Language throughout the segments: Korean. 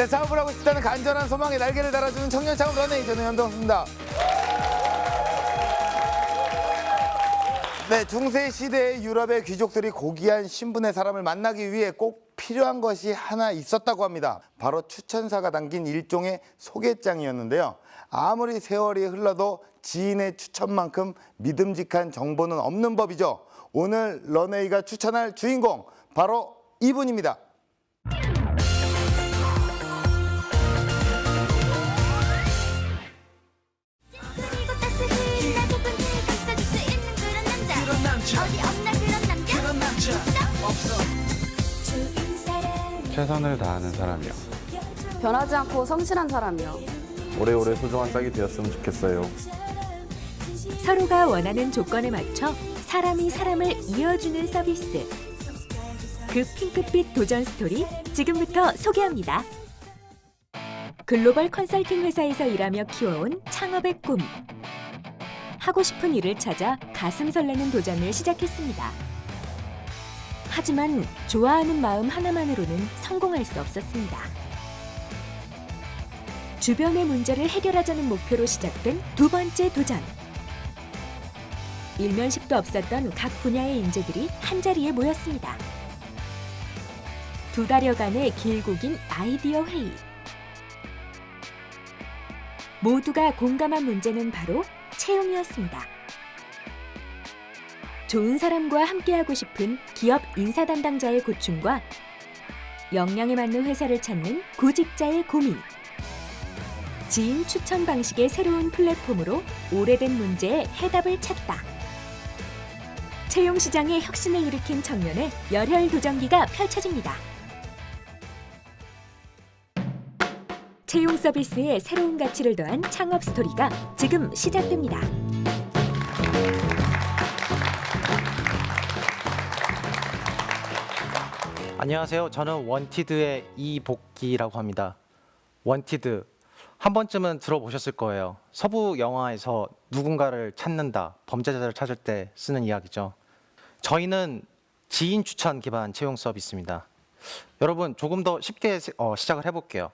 네, 사업을 하고 싶다는 간절한 소망에 날개를 달아주는 청년 창업 런웨이, 저는 연동수입니다. 네, 중세 시대의 유럽의 귀족들이 고귀한 신분의 사람을 만나기 위해 꼭 필요한 것이 하나 있었다고 합니다. 바로 추천사가 담긴 일종의 소개장이었는데요. 아무리 세월이 흘러도 지인의 추천만큼 믿음직한 정보는 없는 법이죠. 오늘 런웨이가 추천할 주인공, 바로 이분입니다. 최선을 다하는 사람이요. 변하지 않고 성실한 사람이요. 오래오래 소중한 짝이 되었으면 좋겠어요. 서로가 원하는 조건에 맞춰 사람이 사람을 이어주는 서비스. 그 핑크빛 도전 스토리 지금부터 소개합니다. 글로벌 컨설팅 회사에서 일하며 키워온 창업의 꿈. 하고 싶은 일을 찾아 가슴 설레는 도전을 시작했습니다. 하지만 좋아하는 마음 하나만으로는 성공할 수 없었습니다. 주변의 문제를 해결하자는 목표로 시작된 두 번째 도전. 일면식도 없었던 각 분야의 인재들이 한자리에 모였습니다. 두 달여간의 길고 긴 아이디어 회의. 모두가 공감한 문제는 바로 채용이었습니다. 좋은 사람과 함께하고 싶은 기업 인사 담당자의 고충과 역량에 맞는 회사를 찾는 구직자의 고민. 지인 추천 방식의 새로운 플랫폼으로 오래된 문제에 해답을 찾다. 채용 시장에 혁신을 일으킨 청년의 열혈 도전기가 펼쳐집니다. 채용 서비스에 새로운 가치를 더한 창업 스토리가 지금 시작됩니다. 안녕하세요. 저는 원티드의 이복기라고 합니다. 원티드, 한 번쯤은 들어보셨을 거예요. 서부 영화에서 누군가를 찾는다, 범죄자를 찾을 때 쓰는 이야기죠. 저희는 지인 추천 기반 채용 서비스입니다. 여러분, 조금 더 쉽게 시작을 해볼게요.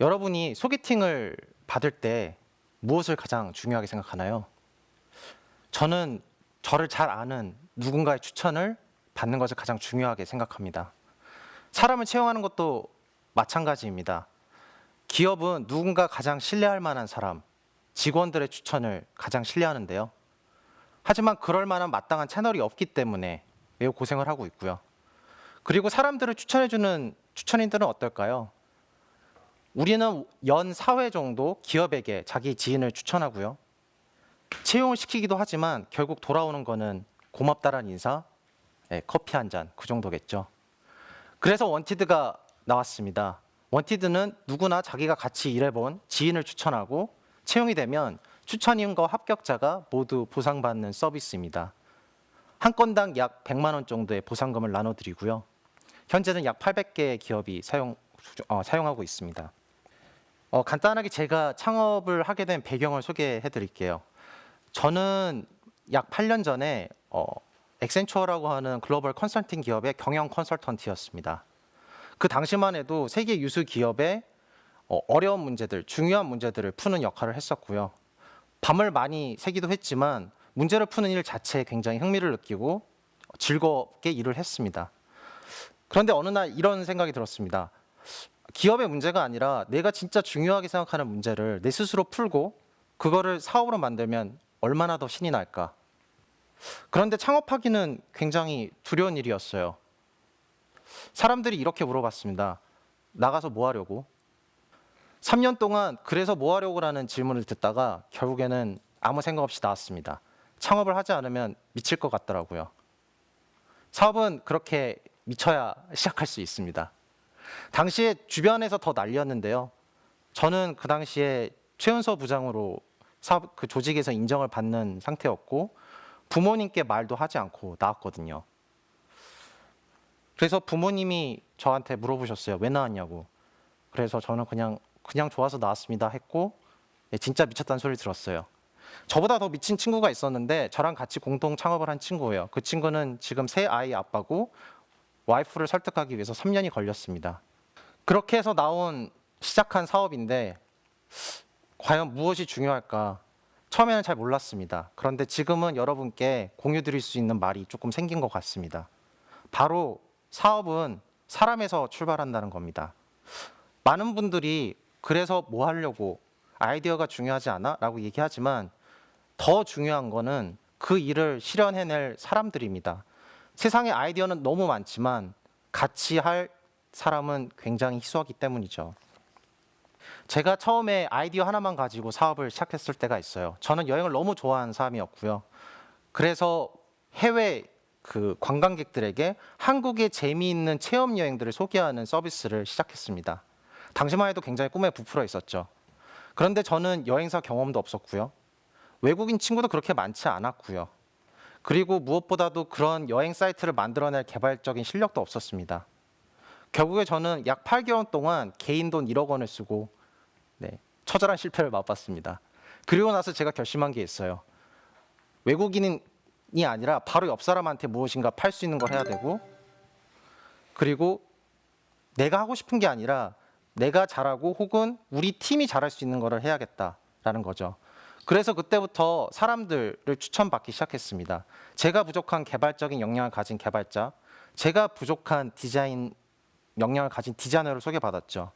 여러분이 소개팅을 받을 때 무엇을 가장 중요하게 생각하나요? 저는 저를 잘 아는 누군가의 추천을 받는 것을 가장 중요하게 생각합니다. 사람을 채용하는 것도 마찬가지입니다. 기업은 누군가 가장 신뢰할 만한 사람, 직원들의 추천을 가장 신뢰하는데요. 하지만 그럴 만한 마땅한 채널이 없기 때문에 매우 고생을 하고 있고요. 그리고 사람들을 추천해주는 추천인들은 어떨까요? 우리는 연 4회 정도 기업에게 자기 지인을 추천하고요. 채용을 시키기도 하지만 결국 돌아오는 거는 고맙다라는 인사, 커피 한 잔, 그 정도겠죠. 그래서 원티드가 나왔습니다. 원티드는 누구나 자기가 같이 일해본 지인을 추천하고 채용이 되면 추천인과 합격자가 모두 보상받는 서비스입니다. 한 건당 약 100만 원 정도의 보상금을 나눠드리고요. 현재는 약 800개의 기업이 사용하고 있습니다. 간단하게 제가 창업을 하게 된 배경을 소개해 드릴게요. 저는 약 8년 전에 엑센처라고 하는 글로벌 컨설팅 기업의 경영 컨설턴트였습니다. 그 당시만 해도 세계 유수 기업의 어려운 문제들, 중요한 문제들을 푸는 역할을 했었고요. 밤을 많이 새기도 했지만 문제를 푸는 일 자체에 굉장히 흥미를 느끼고 즐겁게 일을 했습니다. 그런데 어느 날 이런 생각이 들었습니다. 기업의 문제가 아니라 내가 진짜 중요하게 생각하는 문제를 내 스스로 풀고 그거를 사업으로 만들면 얼마나 더 신이 날까? 그런데 창업하기는 굉장히 두려운 일이었어요. 사람들이 이렇게 물어봤습니다. 나가서 뭐 하려고? 3년 동안 그래서 뭐 하려고라는 질문을 듣다가 결국에는 아무 생각 없이 나왔습니다. 창업을 하지 않으면 미칠 것 같더라고요. 사업은 그렇게 미쳐야 시작할 수 있습니다. 당시에 주변에서 더 난리였는데요. 저는 그 당시에 최은서 부장으로 사업 그 조직에서 인정을 받는 상태였고 부모님께 말도 하지 않고 나왔거든요. 그래서 부모님이 저한테 물어보셨어요. 왜 나왔냐고. 그래서 저는 그냥 좋아서 나왔습니다 했고 진짜 미쳤다는 소리를 들었어요. 저보다 더 미친 친구가 있었는데 저랑 같이 공동 창업을 한 친구예요. 그 친구는 지금 세 아이 아빠고 와이프를 설득하기 위해서 3년이 걸렸습니다. 그렇게 해서 시작한 사업인데 과연 무엇이 중요할까? 처음에는 잘 몰랐습니다. 그런데 지금은 여러분께 공유 드릴 수 있는 말이 조금 생긴 것 같습니다. 바로 사업은 사람에서 출발한다는 겁니다. 많은 분들이 그래서 뭐 하려고 아이디어가 중요하지 않아? 라고 얘기하지만 더 중요한 거는 그 일을 실현해낼 사람들입니다. 세상에 아이디어는 너무 많지만 같이 할 사람은 굉장히 희소하기 때문이죠. 제가 처음에 아이디어 하나만 가지고 사업을 시작했을 때가 있어요. 저는 여행을 너무 좋아하는 사람이었고요. 그래서 해외 관광객들에게 한국의 재미있는 체험 여행들을 소개하는 서비스를 시작했습니다. 당시만 해도 굉장히 꿈에 부풀어 있었죠. 그런데 저는 여행사 경험도 없었고요. 외국인 친구도 그렇게 많지 않았고요. 그리고 무엇보다도 그런 여행 사이트를 만들어낼 개발적인 실력도 없었습니다. 결국에 저는 약 8개월 동안 개인 돈 1억 원을 쓰고 처절한 실패를 맛봤습니다. 그리고 나서 제가 결심한 게 있어요. 외국인이 아니라 바로 옆 사람한테 무엇인가 팔 수 있는 걸 해야 되고, 그리고 내가 하고 싶은 게 아니라 내가 잘하고 혹은 우리 팀이 잘할 수 있는 거를 해야겠다라는 거죠. 그래서 그때부터 사람들을 추천받기 시작했습니다. 제가 부족한 개발적인 역량을 가진 개발자, 제가 부족한 디자인 역량을 가진 디자이너를 소개받았죠.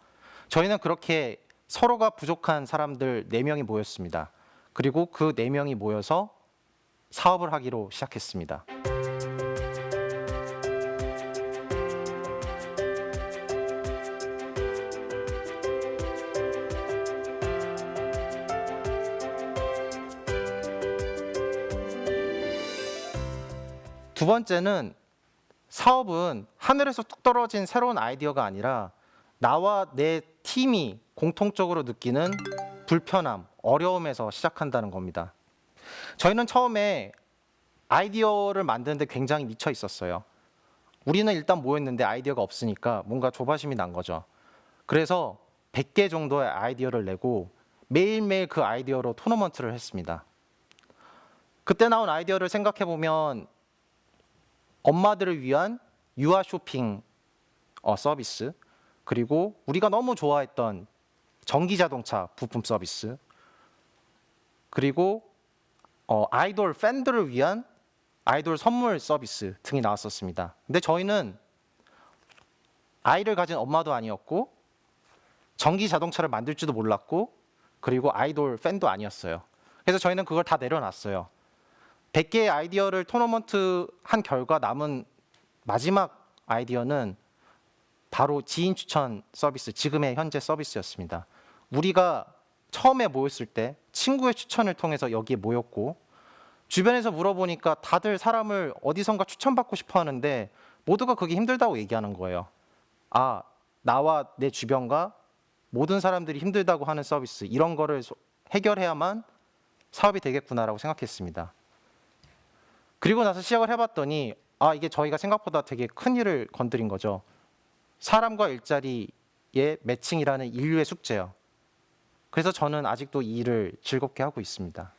저희는 그렇게 서로가 부족한 사람들 4명이 모였습니다. 그리고 그 4명이 모여서 사업을 하기로 시작했습니다. 두 번째는 사업은 하늘에서 뚝 떨어진 새로운 아이디어가 아니라 나와 내 팀이 공통적으로 느끼는 불편함, 어려움에서 시작한다는 겁니다. 저희는 처음에 아이디어를 만드는데 굉장히 미쳐 있었어요. 우리는 일단 모였는데 아이디어가 없으니까 뭔가 조바심이 난 거죠. 그래서 100개 정도의 아이디어를 내고 매일매일 그 아이디어로 토너먼트를 했습니다. 그때 나온 아이디어를 생각해 보면 엄마들을 위한 유아 쇼핑 서비스, 그리고 우리가 너무 좋아했던 전기 자동차 부품 서비스, 그리고 아이돌 팬들을 위한 아이돌 선물 서비스 등이 나왔었습니다. 근데 저희는 아이를 가진 엄마도 아니었고 전기 자동차를 만들 줄도 몰랐고 그리고 아이돌 팬도 아니었어요. 그래서 저희는 그걸 다 내려놨어요. 100개의 아이디어를 토너먼트 한 결과 남은 마지막 아이디어는 바로 지인 추천 서비스, 지금의 현재 서비스였습니다. 우리가 처음에 모였을 때 친구의 추천을 통해서 여기에 모였고, 주변에서 물어보니까 다들 사람을 어디선가 추천받고 싶어 하는데 모두가 그게 힘들다고 얘기하는 거예요. 아, 나와 내 주변과 모든 사람들이 힘들다고 하는 서비스, 이런 거를 해결해야만 사업이 되겠구나라고 생각했습니다. 그리고 나서 시작을 해봤더니 이게 저희가 생각보다 되게 큰 일을 건드린 거죠. 사람과 일자리의 매칭이라는 인류의 숙제요. 그래서 저는 아직도 이 일을 즐겁게 하고 있습니다.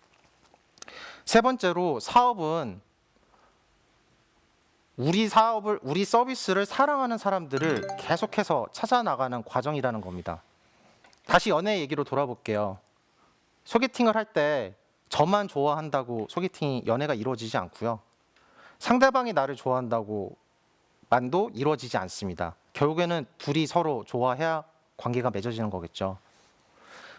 세 번째로, 사업은 우리 서비스를 사랑하는 사람들을 계속해서 찾아 나가는 과정이라는 겁니다. 다시 연애 얘기로 돌아볼게요. 소개팅을 할 때 저만 좋아한다고 연애가 이루어지지 않고요. 상대방이 나를 좋아한다고 만도 이루어지지 않습니다. 결국에는 둘이 서로 좋아해야 관계가 맺어지는 거겠죠.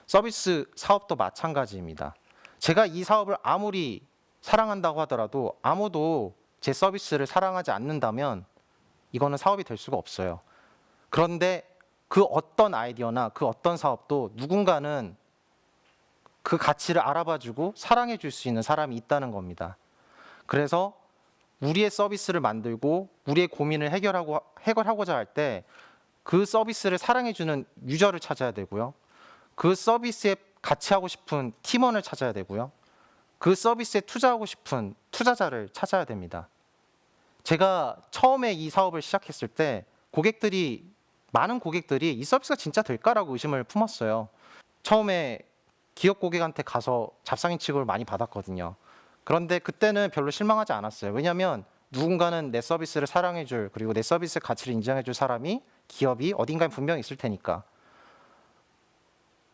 서비스 사업도 마찬가지입니다. 제가 이 사업을 아무리 사랑한다고 하더라도 아무도 제 서비스를 사랑하지 않는다면 이거는 사업이 될 수가 없어요. 그런데 그 어떤 아이디어나 그 어떤 사업도 누군가는 그 가치를 알아봐주고 사랑해줄 수 있는 사람이 있다는 겁니다. 그래서 우리의 서비스를 만들고 우리의 고민을 해결하고자 할 때 그 서비스를 사랑해주는 유저를 찾아야 되고요. 그 서비스에 같이 하고 싶은 팀원을 찾아야 되고요. 그 서비스에 투자하고 싶은 투자자를 찾아야 됩니다. 제가 처음에 이 사업을 시작했을 때 많은 고객들이 이 서비스가 진짜 될까라고 의심을 품었어요. 처음에 기업 고객한테 가서 잡상인 취급을 많이 받았거든요. 그런데 그때는 별로 실망하지 않았어요. 왜냐하면 누군가는 내 서비스를 사랑해줄 그리고 내 서비스 가치를 인정해줄 사람이 기업이 어딘가에 분명히 있을 테니까.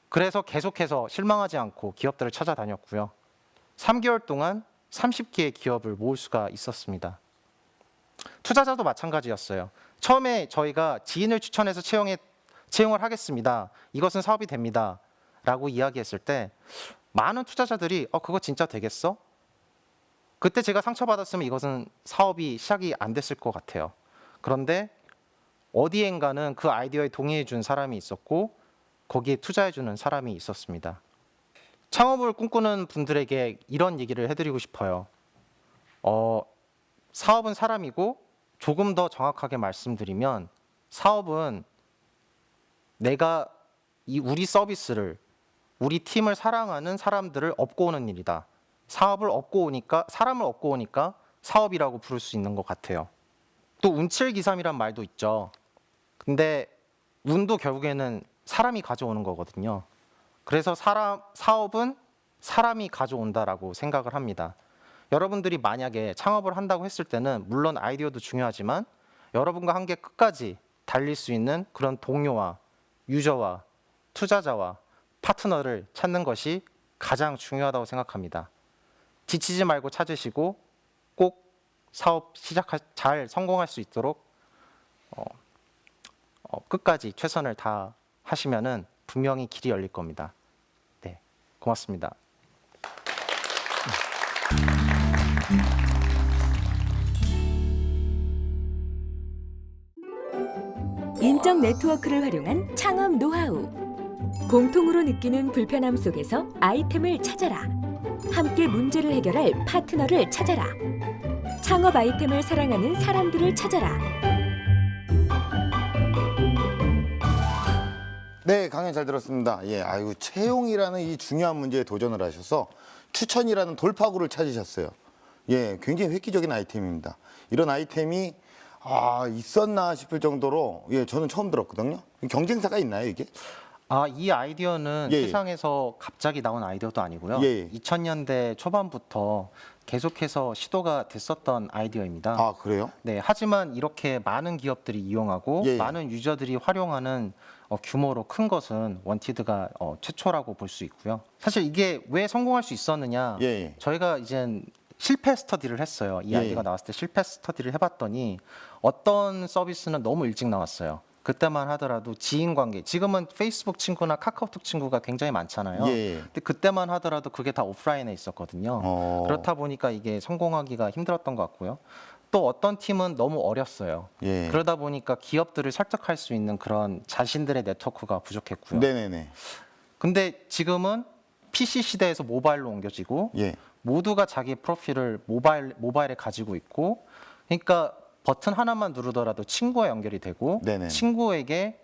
그래서 계속해서 실망하지 않고 기업들을 찾아다녔고요. 3개월 동안 30개의 기업을 모을 수가 있었습니다. 투자자도 마찬가지였어요. 처음에 저희가 지인을 추천해서 채용을 하겠습니다. 이것은 사업이 됩니다. 라고 이야기했을 때 많은 투자자들이 그거 진짜 되겠어? 그때 제가 상처받았으면 이것은 사업이 시작이 안 됐을 것 같아요. 그런데 어디엔가는 그 아이디어에 동의해 준 사람이 있었고 거기에 투자해 주는 사람이 있었습니다. 창업을 꿈꾸는 분들에게 이런 얘기를 해드리고 싶어요. 사업은 사람이고 조금 더 정확하게 말씀드리면 사업은 내가 우리 서비스를 우리 팀을 사랑하는 사람들을 업고 오는 일이다. 사람을 업고 오니까 사업이라고 부를 수 있는 것 같아요. 또 운칠기삼이란 말도 있죠. 근데 운도 결국에는 사람이 가져오는 거거든요. 그래서 사업은 사람이 가져온다라고 생각을 합니다. 여러분들이 만약에 창업을 한다고 했을 때는 물론 아이디어도 중요하지만 여러분과 함께 끝까지 달릴 수 있는 그런 동료와 유저와 투자자와 파트너를 찾는 것이 가장 중요하다고 생각합니다. 지치지 말고 찾으시고 꼭 사업 잘 성공할 수 있도록 끝까지 최선을 다하시면은 분명히 길이 열릴 겁니다. 네, 고맙습니다. 인적 네트워크를 활용한 창업 노하우. 공통으로 느끼는 불편함 속에서 아이템을 찾아라. 함께 문제를 해결할 파트너를 찾아라. 창업 아이템을 사랑하는 사람들을 찾아라. 네, 강연 잘 들었습니다. 채용이라는 이 중요한 문제에 도전을 하셔서 추천이라는 돌파구를 찾으셨어요. 굉장히 획기적인 아이템입니다. 이런 아이템이 있었나 싶을 정도로 저는 처음 들었거든요. 경쟁사가 있나요, 이게? 이 아이디어는 세상에서 갑자기 나온 아이디어도 아니고요. 2000년대 초반부터 계속해서 시도가 됐었던 아이디어입니다. 아, 그래요? 네, 하지만 이렇게 많은 기업들이 이용하고 많은 유저들이 활용하는 규모로 큰 것은 원티드가 최초라고 볼 수 있고요. 사실 이게 왜 성공할 수 있었느냐? 저희가 이젠 실패 스터디를 했어요. 이 아이디어가 나왔을 때 실패 스터디를 해봤더니 어떤 서비스는 너무 일찍 나왔어요. 그때만 하더라도 지인 관계, 지금은 페이스북 친구나 카카오톡 친구가 굉장히 많잖아요. 근데 그때만 하더라도 그게 다 오프라인에 있었거든요. 그렇다 보니까 이게 성공하기가 힘들었던 것 같고요. 또 어떤 팀은 너무 어렸어요. 그러다 보니까 기업들을 설득할 수 있는 그런 자신들의 네트워크가 부족했고요. 네네네. 근데 지금은 PC 시대에서 모바일로 옮겨지고 모두가 자기 프로필을 모바일에 가지고 있고, 그러니까 버튼 하나만 누르더라도 친구와 연결이 되고 친구에게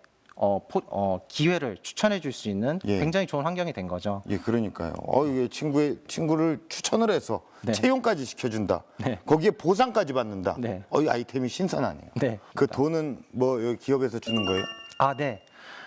기회를 추천해 줄 수 있는 굉장히 좋은 환경이 된 거죠. 그러니까요. 이게 친구를 추천을 해서 채용까지 시켜준다. 거기에 보상까지 받는다. 이 아이템이 신선하네요. 그 돈은 뭐 여기 기업에서 주는 거예요? 네.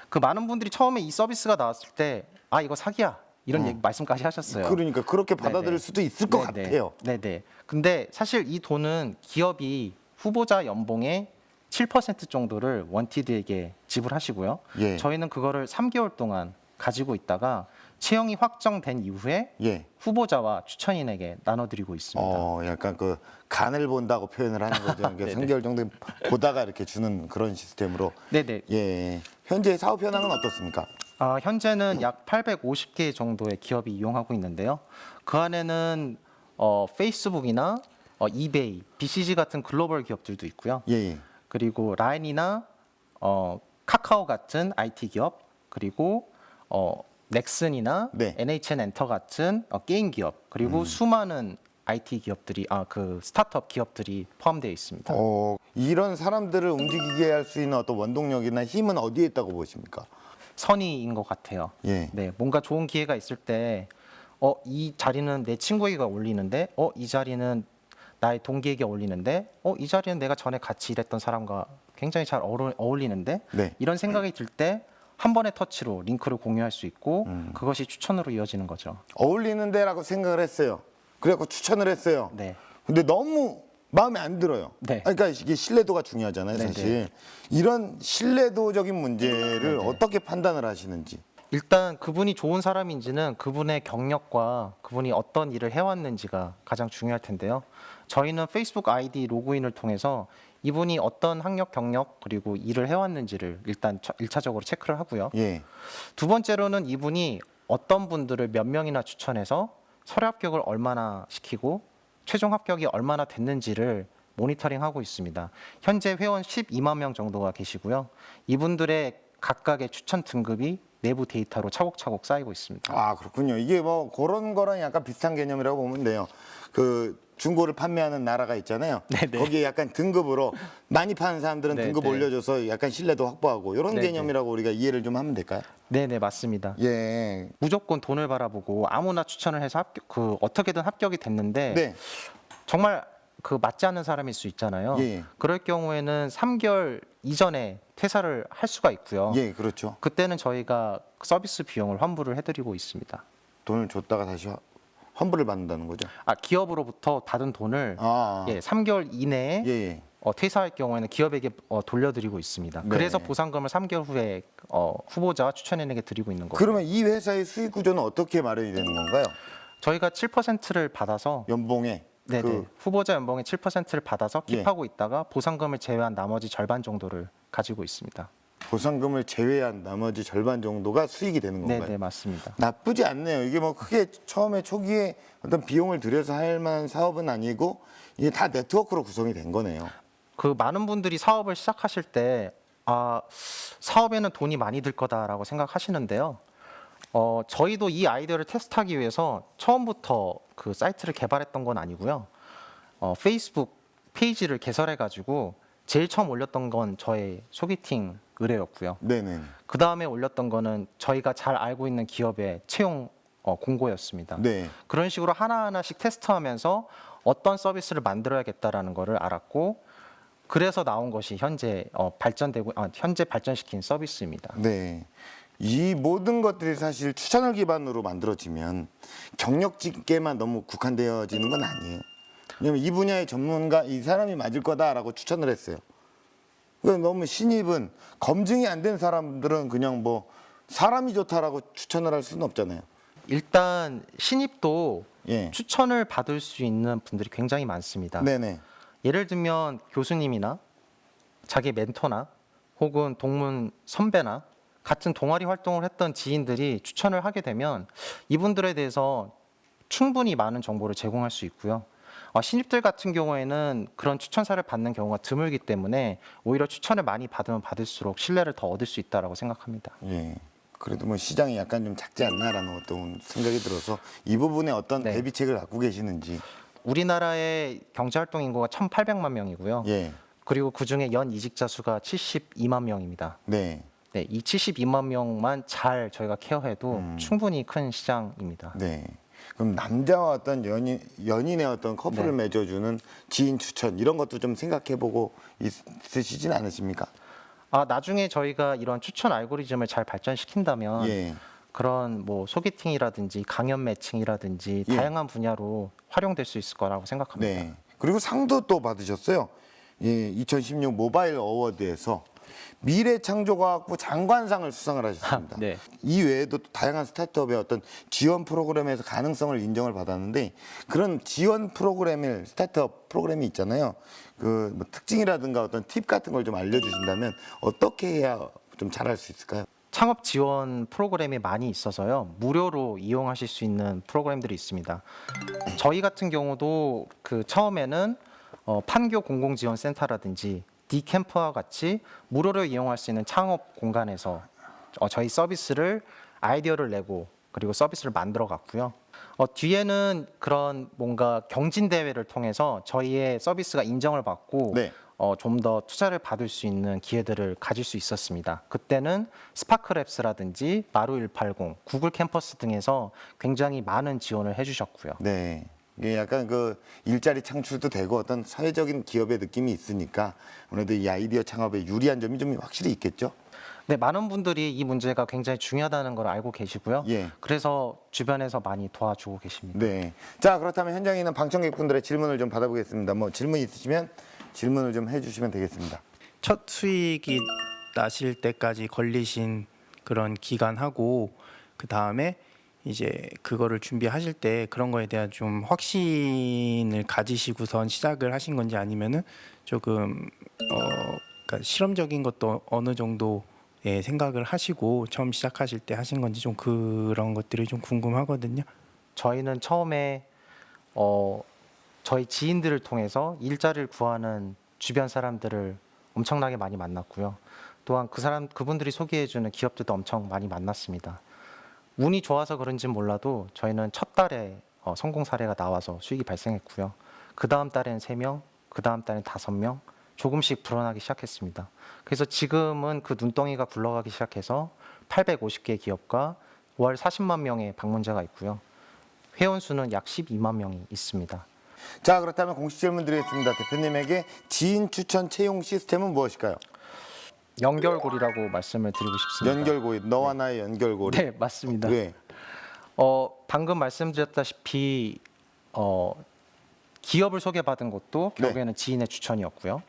그 많은 분들이 처음에 이 서비스가 나왔을 때 이거 사기야. 이런 말씀까지 하셨어요. 그러니까 그렇게 받아들일 수도 있을 것 같아요. 네네. 근데 사실 이 돈은 기업이 후보자 연봉의 7% 정도를 원티드에게 지불하시고요. 저희는 그거를 3개월 동안 가지고 있다가 채용이 확정된 이후에 후보자와 추천인에게 나눠드리고 있습니다. 약간 그 간을 본다고 표현을 하는 거죠. 3개월 정도 보다가 이렇게 주는 그런 시스템으로. 네네. 현재 사업 현황은 어떻습니까? 현재는 약 850개 정도의 기업이 이용하고 있는데요. 그 안에는 페이스북이나 이베이, BCG 같은 글로벌 기업들도 있고요. 그리고 라인이나 카카오 같은 IT 기업, 그리고 넥슨이나 NHN 엔터 같은 게임 기업, 그리고 수많은 IT 기업들이 그 스타트업 기업들이 포함되어 있습니다. 이런 사람들을 움직이게 할 수 있는 어떤 원동력이나 힘은 어디에 있다고 보십니까? 선의인 것 같아요. 네, 뭔가 좋은 기회가 있을 때 이 자리는 내 친구에게 어울리는데 이 자리는 나의 동기에게 어울리는데 이 자리는 내가 전에 같이 일했던 사람과 굉장히 잘 어울리는데 이런 생각이 들 때 한 번의 터치로 링크를 공유할 수 있고 그것이 추천으로 이어지는 거죠. 어울리는데라고 생각을 했어요. 그래갖고 추천을 했어요. 근데 너무 마음에 안 들어요. 네. 그러니까 이게 신뢰도가 중요하잖아요, 네, 사실. 이런 신뢰도적인 문제를 네. 어떻게 판단을 하시는지. 일단 그분이 좋은 사람인지는 그분의 경력과 그분이 어떤 일을 해왔는지가 가장 중요할 텐데요. 저희는 페이스북 아이디 로그인을 통해서 이분이 어떤 학력, 경력 그리고 일을 해왔는지를 일단 1차적으로 체크를 하고요. 예. 두 번째로는 이분이 어떤 분들을 몇 명이나 추천해서 서류 합격을 얼마나 시키고 최종 합격이 얼마나 됐는지를 모니터링하고 있습니다. 현재 회원 12만 명 정도가 계시고요. 이분들의 각각의 추천 등급이 내부 데이터로 차곡차곡 쌓이고 있습니다. 아, 그렇군요. 이게 뭐 그런 거랑 약간 비슷한 개념이라고 보면 돼요. 그 중고를 판매하는 나라가 있잖아요. 네네. 거기에 약간 등급으로 많이 파는 사람들은 네네. 등급 올려줘서 약간 신뢰도 확보하고 이런 네네. 개념이라고 우리가 이해를 좀 하면 될까요? 네네, 맞습니다. 예. 무조건 돈을 바라보고 아무나 추천을 해서 어떻게든 합격이 됐는데 네. 정말 그 맞지 않는 사람일 수 있잖아요. 예. 그럴 경우에는 3개월 이전에 퇴사를 할 수가 있고요. 예, 그렇죠. 그때는 저희가 서비스 비용을 환불을 해드리고 있습니다. 돈을 줬다가 다시 환불을 받는다는 거죠. 기업으로부터 받은 돈을 아, 3개월 이내에 예, 예. 퇴사할 경우에는 기업에게 돌려드리고 있습니다. 네. 그래서 보상금을 3개월 후에 후보자와 추천인에게 드리고 있는 거예요. 그러면 이 회사의 수익 구조는 어떻게 마련이 되는 건가요? 저희가 7%를 받아서 연봉에 네네. 그 후보자 연봉의 7%를 받아서 예. 킵하고 있다가 보상금을 제외한 나머지 절반 정도를 가지고 있습니다. 보상금을 제외한 나머지 절반 정도가 수익이 되는 건가요? 네네, 맞습니다. 나쁘지 않네요. 이게 뭐 크게 처음에 초기에 어떤 비용을 들여서 할 만한 사업은 아니고 이게 다 네트워크로 구성이 된 거네요. 그 많은 분들이 사업을 시작하실 때 사업에는 돈이 많이 들 거다라고 생각하시는데요. 저희도 이 아이디어를 테스트하기 위해서 처음부터 그 사이트를 개발했던 건 아니고요. 페이스북 페이지를 개설해 가지고 제일 처음 올렸던 건 저의 소개팅 의뢰였고요. 네네. 그 다음에 올렸던 거는 저희가 잘 알고 있는 기업의 채용 공고였습니다. 네. 그런 식으로 하나하나씩 테스트하면서 어떤 서비스를 만들어야겠다라는 거를 알았고, 그래서 나온 것이 현재 현재 발전시킨 서비스입니다. 네. 이 모든 것들이 사실 추천을 기반으로 만들어지면 경력직에만 너무 국한되어지는 건 아니에요. 왜냐면 이 분야의 전문가, 이 사람이 맞을 거다라고 추천을 했어요. 그러니까 너무 신입은 검증이 안 된 사람들은 그냥 뭐 사람이 좋다라고 추천을 할 수는 없잖아요. 일단 신입도 예. 추천을 받을 수 있는 분들이 굉장히 많습니다. 네네. 예를 들면 교수님이나 자기 멘토나 혹은 동문 선배나 같은 동아리 활동을 했던 지인들이 추천을 하게 되면 이분들에 대해서 충분히 많은 정보를 제공할 수 있고요. 신입들 같은 경우에는 그런 추천사를 받는 경우가 드물기 때문에 오히려 추천을 많이 받으면 받을수록 신뢰를 더 얻을 수 있다고 생각합니다. 예. 그래도 뭐 시장이 약간 좀 작지 않나라는 어떤 생각이 들어서 이 부분에 어떤 네. 대비책을 갖고 계시는지. 우리나라의 경제활동 인구가 1,800만 명이고요. 예. 그리고 그중에 연 이직자 수가 72만 명입니다. 네. 네, 이 72만 명만 잘 저희가 케어해도 충분히 큰 시장입니다. 네. 그럼 남자와 어떤 연인의 어떤 커플을 네. 맺어주는 지인 추천 이런 것도 좀 생각해보고 있으시진 않으십니까? 나중에 저희가 이런 추천 알고리즘을 잘 발전시킨다면 예. 그런 뭐 소개팅이라든지 강연 매칭이라든지 예. 다양한 분야로 활용될 수 있을 거라고 생각합니다. 네. 그리고 상도 또 받으셨어요. 예, 2016 모바일 어워드에서 미래창조과학부 장관상을 수상을 하셨습니다. 네. 이 외에도 또 다양한 스타트업의 어떤 지원 프로그램에서 가능성을 인정을 받았는데 그런 지원 프로그램을 스타트업 프로그램이 있잖아요. 그 뭐 특징이라든가 어떤 팁 같은 걸 좀 알려주신다면 어떻게 해야 좀 잘할 수 있을까요? 창업 지원 프로그램이 많이 있어서요. 무료로 이용하실 수 있는 프로그램들이 있습니다. 저희 같은 경우도 그 처음에는 판교 공공지원센터라든지 D캠프와 같이 무료로 이용할 수 있는 창업 공간에서 저희 서비스를 아이디어를 내고 그리고 서비스를 만들어 갔고요. 뒤에는 그런 뭔가 경진 대회를 통해서 저희의 서비스가 인정을 받고 네. 좀 더 투자를 받을 수 있는 기회들을 가질 수 있었습니다. 그때는 스파크랩스라든지 마루180, 구글 캠퍼스 등에서 굉장히 많은 지원을 해주셨고요. 네. 이게 약간 그 일자리 창출도 되고 어떤 사회적인 기업의 느낌이 있으니까 아무래도 이 아이디어 창업에 유리한 점이 좀 확실히 있겠죠? 네, 많은 분들이 이 문제가 굉장히 중요하다는 걸 알고 계시고요. 예. 그래서 주변에서 많이 도와주고 계십니다. 네. 자, 그렇다면 현장에 있는 방청객분들의 질문을 좀 받아보겠습니다. 뭐 질문 있으시면 질문을 좀 해주시면 되겠습니다. 첫 수익이 나실 때까지 걸리신 그런 기간하고 그 다음에 이제 그거를 준비하실 때 그런 거에 대한 좀 확신을 가지시고선 시작을 하신 건지 아니면은 조금 그러니까 실험적인 것도 어느 정도 생각을 하시고 처음 시작하실 때 하신 건지 좀 그런 것들이 좀 궁금하거든요. 저희는 처음에 저희 지인들을 통해서 일자리를 구하는 주변 사람들을 엄청나게 많이 만났고요. 또한 그분들이 소개해주는 기업들도 엄청 많이 만났습니다. 운이 좋아서 그런지는 몰라도 저희는 첫 달에 성공 사례가 나와서 수익이 발생했고요. 그 다음 달에는 3명, 그 다음 달에는 5명, 조금씩 불어나기 시작했습니다. 그래서 지금은 그 눈덩이가 굴러가기 시작해서 850개 기업과 월 40만 명의 방문자가 있고요. 회원 수는 약 12만 명이 있습니다. 자, 그렇다면 공식 질문 드리겠습니다. 대표님에게 지인 추천 채용 시스템은 무엇일까요? 연결고리라고 말씀을 드리고 싶습니다. 연결고리, 너와 나의 연결고리. 네, 맞습니다. 네. 방금 말씀드렸다시피 기업을 소개받은 것도 네. 결국에는 지인의 추천이었고요.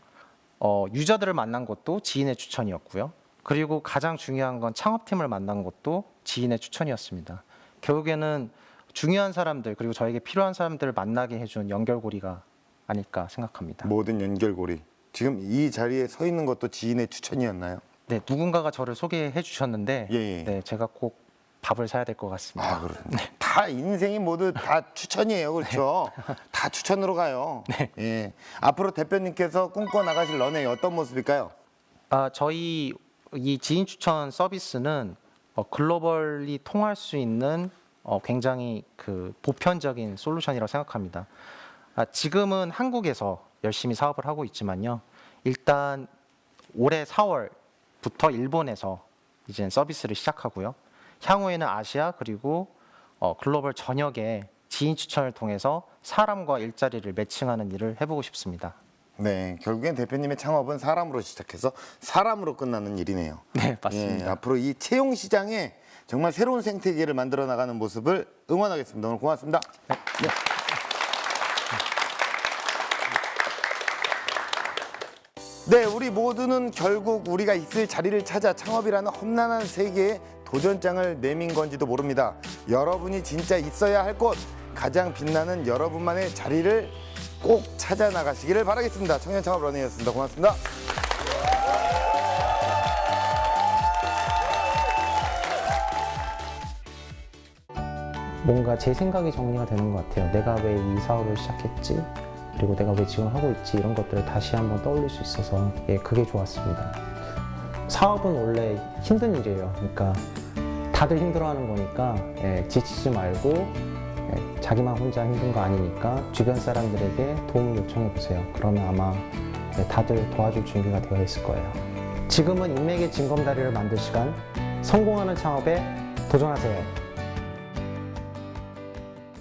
유저들을 만난 것도 지인의 추천이었고요. 그리고 가장 중요한 건 창업팀을 만난 것도 지인의 추천이었습니다. 결국에는 중요한 사람들 그리고 저에게 필요한 사람들을 만나게 해준 연결고리가 아닐까 생각합니다. 모든 연결고리. 지금 이 자리에 서 있는 것도 지인의 추천이었나요? 네, 누군가가 저를 소개해 주셨는데 예, 예. 네, 제가 꼭 밥을 사야 될 것 같습니다. 아, 그렇습니다. 다 인생이 모두 다 추천이에요. 그렇죠? 다 추천으로 가요. 예. 앞으로 대표님께서 꿈꿔 나가실 런웨이 어떤 모습일까요? 저희 이 지인 추천 서비스는 글로벌리 통할 수 있는 굉장히 그 보편적인 솔루션이라고 생각합니다. 지금은 한국에서 열심히 사업을 하고 있지만요. 일단 올해 4월부터 일본에서 이제 서비스를 시작하고요. 향후에는 아시아 그리고 글로벌 전역에 지인 추천을 통해서 사람과 일자리를 매칭하는 일을 해보고 싶습니다. 네, 결국엔 대표님의 창업은 사람으로 시작해서 사람으로 끝나는 일이네요. 네, 맞습니다. 예, 앞으로 이 채용 시장에 정말 새로운 생태계를 만들어 나가는 모습을 응원하겠습니다. 오늘 고맙습니다. 네. 네, 우리 모두는 결국 우리가 있을 자리를 찾아 창업이라는 험난한 세계에 도전장을 내민 건지도 모릅니다. 여러분이 진짜 있어야 할 곳, 가장 빛나는 여러분만의 자리를 꼭 찾아 나가시기를 바라겠습니다. 청년 창업 런웨이였습니다. 고맙습니다. 뭔가 제 생각이 정리가 되는 것 같아요. 내가 왜 이 사업을 시작했지? 그리고 내가 왜 지금 하고 있지? 이런 것들을 다시 한번 떠올릴 수 있어서 그게 좋았습니다. 사업은 원래 힘든 일이에요. 그러니까 다들 힘들어하는 거니까 지치지 말고 자기만 혼자 힘든 거 아니니까 주변 사람들에게 도움을 요청해 보세요. 그러면 아마 다들 도와줄 준비가 되어 있을 거예요. 지금은 인맥의 징검다리를 만들 시간, 성공하는 창업에 도전하세요.